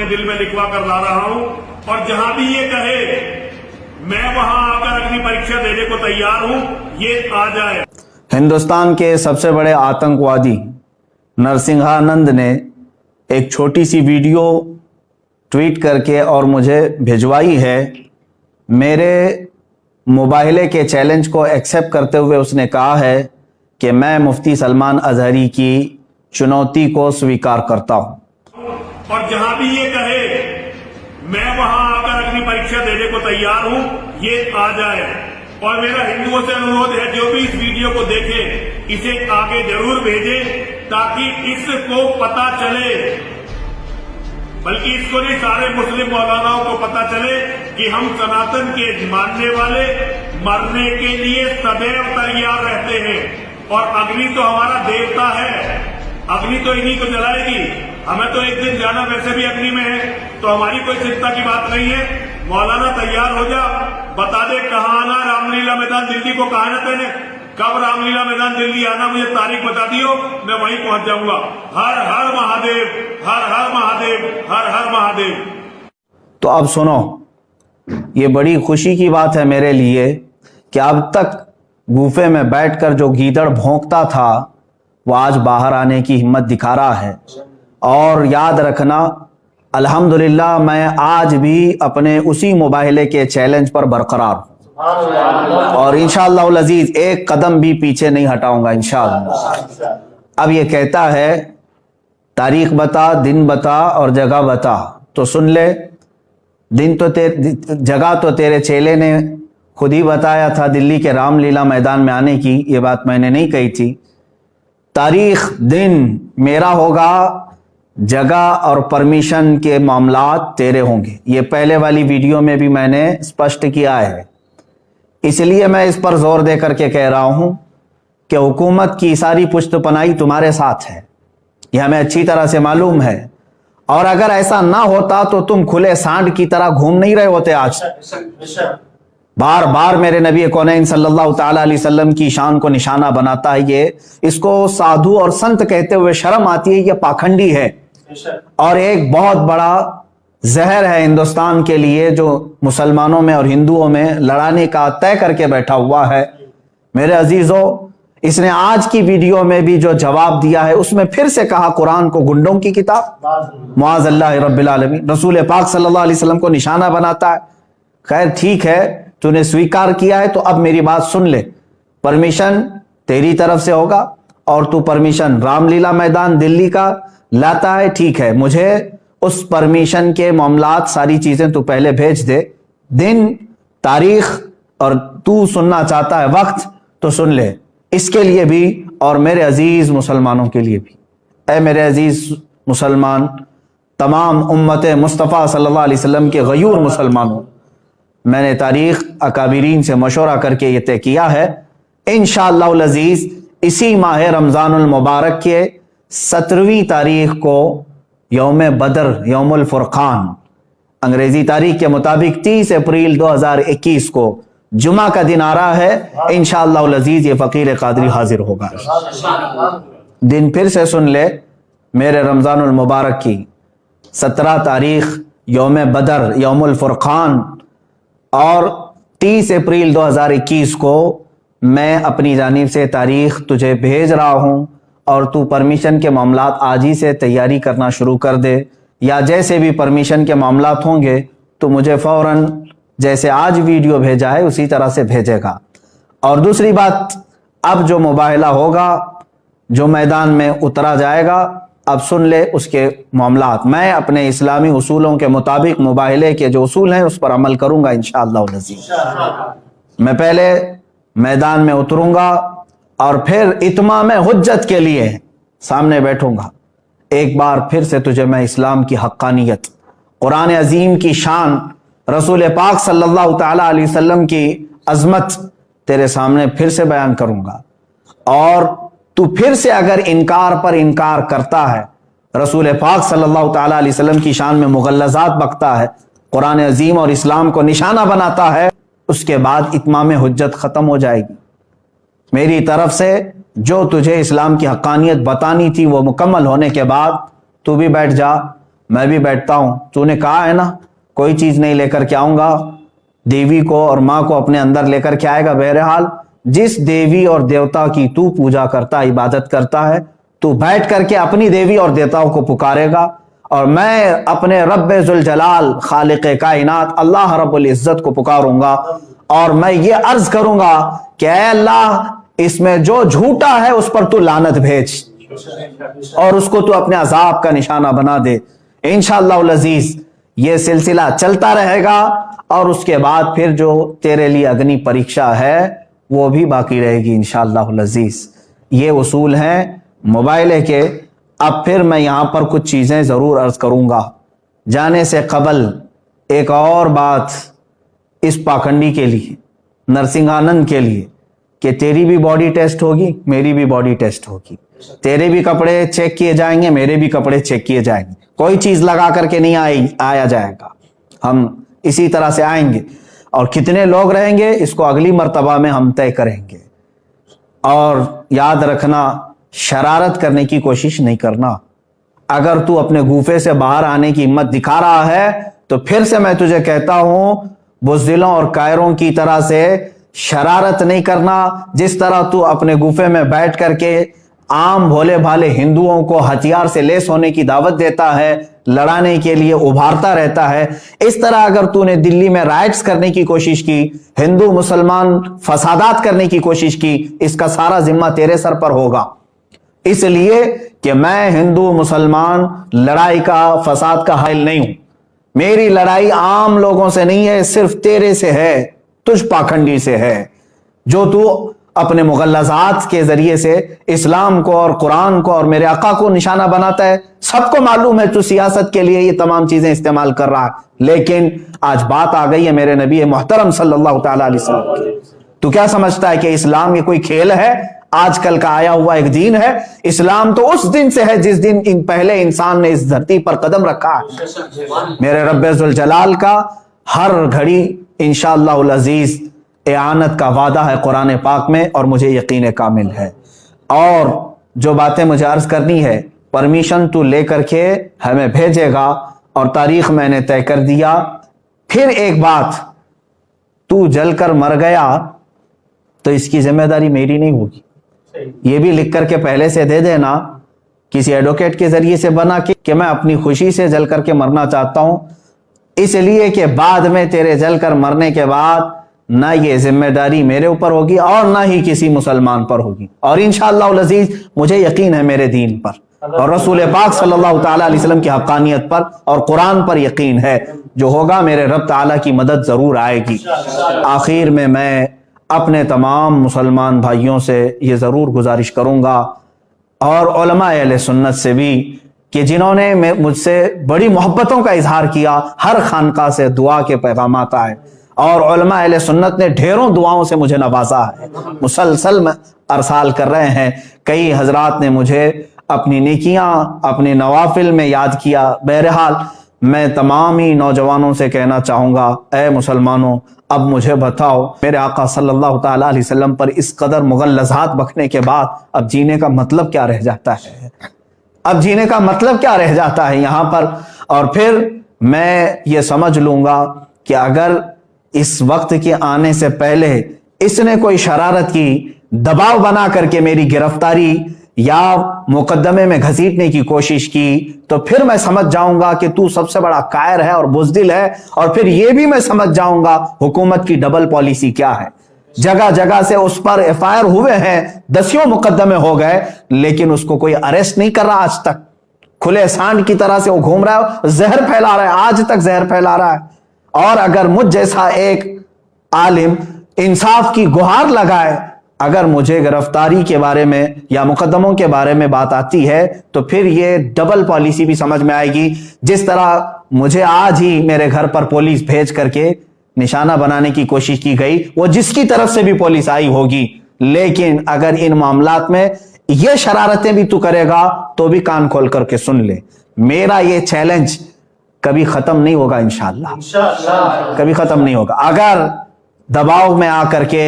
दिल में लिखवा कर ला रहा हूं और जहां भी ये कहे मैं वहां आकर अग्नि परीक्षा देने को तैयार हूं, ये आ जाए। हिंदुस्तान के सबसे बड़े आतंकवादी नरसिंहानंद ने एक छोटी सी वीडियो ट्वीट करके और मुझे भिजवाई है। मेरे मुबाहिले के चैलेंज को एक्सेप्ट करते हुए उसने कहा है कि मैं मुफ्ती सलमान अजहरी की चुनौती को स्वीकार करता हूं और जहां भी ये कहे मैं वहां आकर अग्नि परीक्षा देने को तैयार हूं, ये आ जाए। और मेरा हिंदुओं से अनुरोध है, जो भी इस वीडियो को देखे इसे आगे जरूर भेजे ताकि इसको पता चले, बल्कि इसको नहीं सारे मुस्लिम मौलानाओं को पता चले कि हम सनातन के मानने वाले मरने के लिए सदैव तैयार रहते हैं। और अग्नि तो हमारा देवता है, अग्नि तो इन्हीं को जलाएगी। हमें तो एक दिन जाना वैसे भी अग्नि में है, तो हमारी कोई चिंता की बात नहीं है। मौलाना तैयार हो जा, बता दे कहाँ आना। रामलीला मैदान दिल्ली को कहा ना तेने, कब रामलीला मैदान दिल्ली आना, मुझे तारीख बता दियो, मैं वहीं पहुंच जाऊंगा। हर हर महादेव, हर हर महादेव, हर हर महादेव। तो अब सुनो, ये बड़ी खुशी की बात है मेरे लिए कि अब तक गुफे में बैठकर जो गीदड़ भौंकता था वो आज बाहर आने की हिम्मत दिखा रहा है। और याद रखना, अल्हम्दुलिल्लाह मैं आज भी अपने उसी मुबाहिले के चैलेंज पर बरकरार हूं और इंशाअल्लाह अज़ीज एक कदम भी पीछे नहीं हटाऊंगा इंशाअल्लाह। अब ये कहता है तारीख बता, दिन बता और जगह बता, तो सुन ले। दिन तो जगह तो तेरे चेले ने खुद ही बताया था, दिल्ली के रामलीला मैदान में आने की, ये बात मैंने नहीं कही थी। तारीख दिन मेरा होगा, जगह और परमिशन के मामलात तेरे होंगे। ये पहले वाली वीडियो में भी मैंने स्पष्ट किया है, इसलिए मैं इस पर जोर दे करके कह रहा हूं कि हुकूमत की सारी पुश्तपनाही तुम्हारे साथ है, यह हमें अच्छी तरह से मालूम है। और अगर ऐसा ना होता तो तुम खुले सांड की तरह घूम नहीं रहे होते आज। बार बार मेरे नबी कौनैन सल्लल्लाहु ताला अलैहि वसल्लम की शान को निशाना बनाता है ये। इसको साधु और संत कहते हुए शर्म आती है, ये पाखंडी है और एक बहुत बड़ा जहर है हिंदुस्तान के लिए, जो मुसलमानों में और हिंदुओं में लड़ाने का तय करके बैठा हुआ है। मेरे अजीजों, इसने आज की वीडियो में भी जो जवाब दिया है उसमें फिर से कहा कुरान को गुंडों की किताब, मुआज़ल्लाह रब्बिल आलमीन, रसूल पाक सल्लल्लाहु अलैहि वसल्लम को निशाना बनाता है। खैर ठीक है, तूने स्वीकार किया है तो अब मेरी बात सुन ले। परमिशन तेरी तरफ से होगा और तू परमिशन रामलीला मैदान दिल्ली का लाता है, ठीक है। मुझे उस परमिशन के मामलात सारी चीजें तू पहले भेज दे, दिन, तारीख, और तू सुनना चाहता है वक्त तो सुन ले। इसके लिए भी और मेरे अजीज मुसलमानों के लिए भी, ऐ मेरे अजीज मुसलमान, तमाम उम्मत मुस्तफ़ा सल्लल्लाहु अलैहि वसल्लम के गयूर मुसलमानों, मैंने तारीख अकाबिरीन से मशवरा करके ये तय किया है, इंशाअल्लाह अज़ीज़ इसी माह रमज़ानुल मुबारक के 17वीं तारीख को यौम बदर, यौमुल फुरक़ान, अंग्रेजी तारीख के मुताबिक 30 अप्रैल 2021 को जुमा का दिन आ रहा है। इंशाअल्लाह अज़ीज़ ये फ़कीर क़ादरी हाजिर होगा। दिन फिर से सुन ले, मेरे रमज़ानुल मुबारक की 17 तारीख यौम बदर, यौमुल फुरक़ान, और 30 अप्रैल 2021 को मैं अपनी जानिब से तारीख तुझे भेज रहा हूं और तू परमिशन के मामलात आज ही से तैयारी करना शुरू कर दे, या जैसे भी परमिशन के मामलात होंगे तो मुझे फौरन जैसे आज वीडियो भेजा है उसी तरह से भेजेगा। और दूसरी बात, अब जो मुबाहिला होगा, जो मैदान में उतरा जाएगा, अब सुन ले उसके मामलात। मैं अपने इस्लामी उसूलों के मुताबिक मुबाहिले के जो उसूल हैं उस पर अमल करूंगा इंशाअल्लाह अज़ीज़। मैं पहले मैदान में उतरूंगा और फिर इत्माम हुज्जत के लिए सामने बैठूंगा। एक बार फिर से तुझे मैं इस्लाम की हक्कानियत, कुरान अजीम की शान, रसूल पाक सल्लल्लाहु ताला अलैहि वसल्लम की अजमत तेरे सामने फिर से बयान करूंगा। और तू फिर से अगर इनकार पर इनकार करता है, रसूल पाक सल्लल्लाहु ताला अलैहि वसल्लम की शान में मुगल्लज़ात बकता है, कुरान अजीम और इस्लाम को निशाना बनाता है, उसके बाद इत्माम हुज्जत खत्म हो जाएगी। मेरी तरफ से जो तुझे इस्लाम की हक्कानियत बतानी थी वो मुकम्मल होने के बाद तू भी बैठ जा, मैं भी बैठता हूं, तूने कहा है ना कोई चीज नहीं लेकर के आऊंगा, देवी को और माँ को अपने अंदर लेकर के आएगा। बहरहाल जिस देवी और देवता की तू पूजा करता, इबादत करता है, तू बैठ करके अपनी देवी और देवताओं को पुकारेगा और मैं अपने रब्बे जुल जलाल खालिक कायनात अल्लाह रब्बुल इज्जत को पुकारूंगा और मैं ये अर्ज करूंगा कि ऐ अल्लाह, इसमें जो झूठा है उस पर तू लानत भेज और उसको तू अपने अजाब का निशाना बना दे। इंशाअल्लाह अजीज ये सिलसिला चलता रहेगा और उसके बाद फिर जो तेरे लिए अग्नि परीक्षा है वो भी बाकी रहेगी इंशाअल्लाह अजीज। ये उसूल हैं मोबाइल के। अब फिर मैं यहां पर कुछ चीजें जरूर अर्ज करूंगा। जाने से कबल एक और बात इस पाखंडी के लिए, नरसिंहानंद के लिए, कि तेरी भी बॉडी टेस्ट होगी, मेरी भी बॉडी टेस्ट होगी, तेरे भी कपड़े चेक किए जाएंगे, मेरे भी कपड़े चेक किए जाएंगे। कोई चीज लगा करके नहीं आया जाएगा, हम इसी तरह से आएंगे और कितने लोग रहेंगे इसको अगली मर्तबा में हम तय करेंगे। और याद रखना, शरारत करने की कोशिश नहीं करना। अगर तू अपने गुफे से बाहर आने की हिम्मत दिखा रहा है तो फिर से मैं तुझे कहता हूं, बुज़दिलों और कायरों की तरह से शरारत नहीं करना। जिस तरह तू अपने गुफे में बैठ करके आम भोले भाले हिंदुओं को हथियार से लेस होने की दावत देता है, लड़ाने के लिए उभारता रहता है, इस तरह अगर तूने दिल्ली में राइट्स करने की कोशिश की, हिंदू मुसलमान फसादात करने की कोशिश की, इसका सारा जिम्मा तेरे सर पर होगा। इसलिए कि मैं हिंदू मुसलमान लड़ाई का, फसाद का हाइल नहीं हूं। मेरी लड़ाई आम लोगों से नहीं है, सिर्फ तेरे से है, तुझ पाखंडी से है, जो तू अपने मुगल्लज़ात के जरिए से इस्लाम को और कुरान को और मेरे आका को निशाना बनाता है। सबको मालूम है तू सियासत के लिए ये तमाम चीजें इस्तेमाल कर रहा है, लेकिन आज बात आ गई है मेरे नबी मोहतरम सल्लल्लाहु तआला अलैहि वसल्लम की। तू क्या समझता है कि इस्लाम ये कोई खेल है, आजकल का आया हुआ एक दीन है? इस्लाम तो उस दिन से है जिस दिन पहले इंसान ने इस धरती पर कदम रखा है। मेरे रब्बे जुल जलाल का हर घड़ी इंशाअल्लाह अजीज एआनत का वादा है कुरान पाक में और मुझे यकीन कामिल है। और जो बातें मुझे अर्ज करनी है, परमिशन तू लेकर के हमें भेजेगा और तारीख मैंने तय कर दिया। फिर एक बात, तू जलकर मर गया तो इसकी जिम्मेदारी मेरी नहीं होगी। ये भी लिख करके पहले से दे देना, किसी एडवोकेट के जरिए से बना कि मैं अपनी खुशी से जल करके मरना चाहता हूं, इसलिए कि बाद में तेरे जलकर मरने के बाद ना ये जिम्मेदारी मेरे ऊपर होगी और ना ही किसी मुसलमान पर होगी। और इंशाअल्लाह अज़ीज मुझे यकीन है मेरे दीन पर और रसूल पाक सल्लल्लाहु तआला अलैहि वसल्लम की हक़ानियत पर और कुरान पर यकीन है। जो होगा मेरे रब ताला की मदद जरूर आएगी। आखिर में मैं अपने तमाम मुसलमान भाइयों से ये ज़रूर गुजारिश करूँगा और उलमा अहले सुन्नत से भी कि जिन्होंने मुझसे बड़ी मोहब्बतों का इजहार किया, हर खानका से दुआ के पैगामात आए और उलमा अहले सुन्नत ने ढेरों दुआओं से मुझे नवाजा है, मुसलसल अरसाल कर रहे हैं। कई हजरात ने मुझे अपनी नेकियां, अपने नवाफिल में याद किया। बहरहाल मैं तमाम ही नौजवानों से कहना चाहूँगा, ए मुसलमानों, अब मुझे बताओ, मेरे आका सल्लल्लाहु तआला अलैहि वसल्लम पर इस कदर मुगल्लज़ात बकने के बाद अब जीने का मतलब क्या रह जाता है? अब जीने का मतलब क्या रह जाता है यहाँ पर? और फिर मैं ये समझ लूँगा कि अगर इस वक्त के आने से पहले इसने कोई शरारत की, दबाव बना करके मेरी गिरफ्तारी या मुकदमे में घसीटने की कोशिश की, तो फिर मैं समझ जाऊंगा कि तू सबसे बड़ा कायर है और बुज़दिल है। और फिर यह भी मैं समझ जाऊंगा हुकूमत की डबल पॉलिसी क्या है। जगह जगह से उस पर एफआईआर हुए हैं, दसियों मुकदमे हो गए, लेकिन उसको कोई अरेस्ट नहीं कर रहा आज तक। खुले सांड की तरह से वो घूम रहा है, जहर फैला रहा है, आज तक जहर फैला रहा है। और अगर मुझ जैसा एक आलिम इंसाफ की गुहार लगाए, अगर मुझे गिरफ्तारी के बारे में या मुकदमों के बारे में बात आती है, तो फिर ये डबल पॉलिसी भी समझ में आएगी। जिस तरह मुझे आज ही मेरे घर पर पुलिस भेज करके निशाना बनाने की कोशिश की गई, वो जिसकी तरफ से भी पुलिस आई होगी, लेकिन अगर इन मामलात में ये शरारतें भी तू करेगा तो भी कान खोल करके सुन ले, मेरा ये चैलेंज कभी खत्म नहीं होगा इंशाअल्लाह, कभी खत्म नहीं होगा। अगर दबाव में आकर के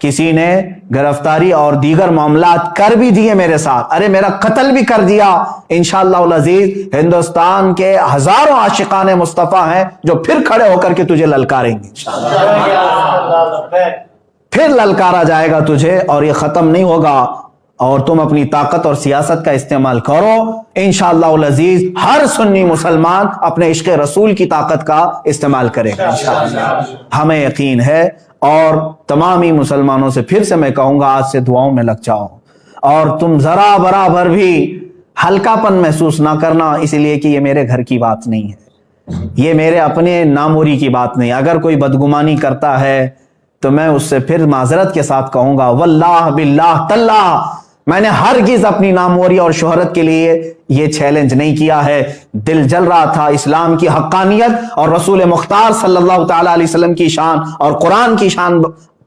किसी ने गिरफ्तारी और दीगर मामलात कर भी दिए मेरे साथ, अरे मेरा कत्ल भी कर दिया, इंशाअल्लाह अज़ीज हिंदुस्तान के हजारों आशिकाने मुस्तफा हैं जो फिर खड़े होकर के तुझे ललकारेंगे, फिर ललकारा जाएगा तुझे और ये खत्म नहीं होगा। और तुम अपनी ताकत और सियासत का इस्तेमाल करो, इंशाअल्लाह अज़ीज हर सुन्नी मुसलमान अपने इश्क़ रसूल की ताकत का इस्तेमाल करेगा इंशाअल्लाह, हमें यकीन है। और तमामी मुसलमानों से फिर से मैं कहूंगा, आज से दुआओं में लग जाओ और तुम जरा बराबर भी हल्कापन महसूस ना करना, इसलिए कि ये मेरे घर की बात नहीं है, ये मेरे अपने नामोरी की बात नहीं। अगर कोई बदगुमानी करता है तो मैं उससे फिर माजरत के साथ कहूंगा, वल्लाह बिल्लाह तल्लाह मैंने हरगिज अपनी नामोरी और शोहरत के लिए ये चैलेंज नहीं किया है। दिल जल रहा था इस्लाम की हक्कानियत और रसूल मुख्तार सल्लल्लाहु ताला अलैहि वसल्लम की शान और कुरान की शान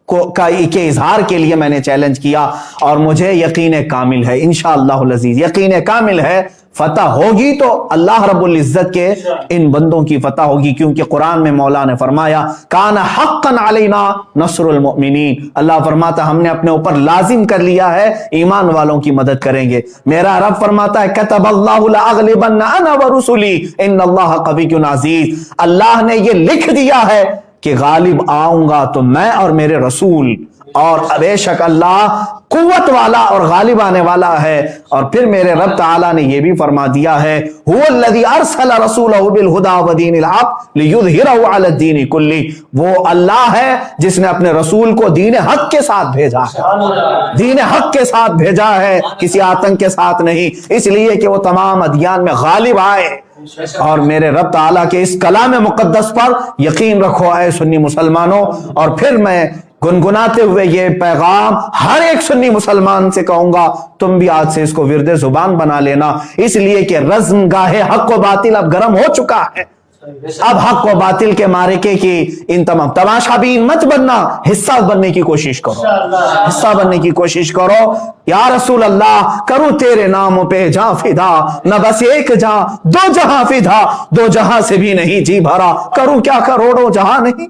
के इजहार के लिए मैंने चैलेंज किया, और मुझे यकीन कामिल है इंशाअल्लाह अज़ीज, यकीन कामिल है फतह होगी तो अल्लाह रब्बुल इज्जत के इन बंदों की फतह होगी, क्योंकि कुरान में मौला ने फरमाया काना हक्कन अलैना नस्रुल मुमिनीन, अल्लाह फरमाता हमने अपने ऊपर लाजिम कर लिया है ईमान वालों की मदद करेंगे। मेरा रब फरमाता है कतबल्लाहु लअग़लिबन्ना अना व रुसुली इन्नल्लाह क़विय्युन अज़ीज़, अल्लाह ने ये लिख दिया है कि गालिब आऊंगा तो मैं और मेरे रसूल, और बेशक अल्लाह कुव्वत वाला और गालिब आने वाला है। और फिर मेरे रब ताला ने यह भी फरमा दिया है हुवल्लज़ी अरसला रसूलहु बिल हुदा व दीनिल हक़ लियुज़हिरहु अला दीनि कुल्ली, वो अल्लाह है जिसने अपने रसूल को दीन हक के साथ भेजा है, दीन हक के साथ भेजा है, किसी आतंक के साथ नहीं, इसलिए कि वो तमाम अदियान में गालिब आए। और मेरे रब ताला के इस कलाम मुक़द्दस पर यकीन रखो ऐ सुन्नी मुसलमानों। और फिर मैं गुनगुनाते हुए ये पैगाम हर एक सुन्नी मुसलमान से कहूंगा, तुम भी आज से इसको विरदे जुबान बना लेना, इसलिए कि रज़्म गाहे हक व बातिल अब गर्म हो चुका है। अब हक व बातिल के मारिके की इन तमाम तमाशाबीन मत बनना, हिस्सा बनने की कोशिश करो, हिस्सा बनने की कोशिश करो। या रसूल अल्लाह करूं तेरे नाम पे जा फिदा, न बस एक जा दो जहां फिदा, दो जहां से भी नहीं जी भरा, करूं क्या करोड़ों जहां नहीं,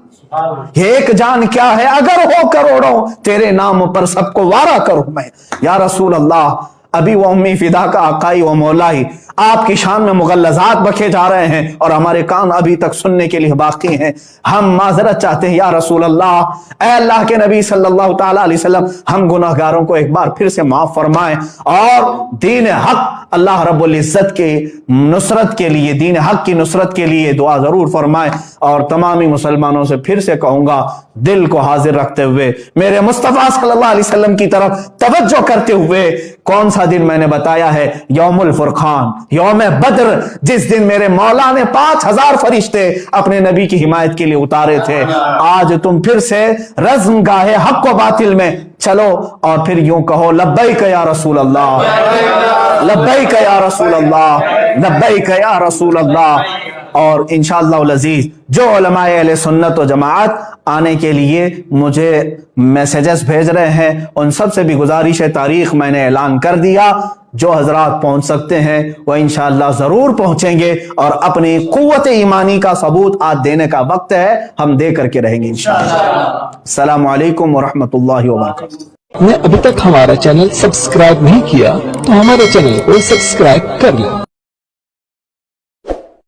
एक जान क्या है अगर हो करोड़ों, तेरे नाम पर सबको वारा करूं मैं। या रसूल अल्लाह अभी वो उम्मी फिदा का आकाई व मौलाई आपकी शान में मुगल्लज़ात बखे जा रहे हैं और हमारे कान अभी तक सुनने के लिए बाकी हैं। हम माजरत चाहते हैं या रसूल अल्लाह, ऐ अल्लाह के नबी सल्लल्लाहु ताला अलैहि वसल्लम, हम गुनाहगारों को एक बार फिर से माफ फरमाएं और दीन हक अल्लाह रब्बुल इज्जत के नुसरत के लिए, दीन हक की नुसरत के लिए दुआ जरूर फरमाएं। और तमामी मुसलमानों से फिर से कहूंगा, दिल को हाजिर रखते हुए मेरे मुस्तफा सल्लल्लाहु अलैहि वसल्लम की तरफ तवज्जो करते हुए, कौन सा दिन मैंने बताया है, यौमुल फुरकान, यौम बद्र, जिस दिन मेरे मौला ने 5000 फरिश्ते अपने नबी की हिमायत के लिए उतारे थे। आज तुम फिर से रज़्म गाहे हक व बातिल में चलो और फिर यूं कहो लब्बैक या रसूल अल्लाह, लब्बैक या रसूल अल्लाह, लब्बैक या रसूल अल्लाह। और इंशाअल्लाह अज़ीज जो उलमाए अहले सुन्नत व जमाअत आने के लिए मुझे मैसेजेस भेज रहे हैं, उन सब से भी गुजारिश है, तारीख मैंने ऐलान कर दिया, जो हजरात पहुंच सकते हैं वह इंशाअल्लाह जरूर पहुंचेंगे और अपनी कुव्वत ईमानी का सबूत आज देने का वक्त है, हम दे करके रहेंगे इंशाअल्लाह। अस्सलामु अलैकुम व रहमतुल्लाहि व बरकातुहू। ने अभी तक हमारा चैनल सब्सक्राइब नहीं किया तो हमारे चैनल को सब्सक्राइब कर लें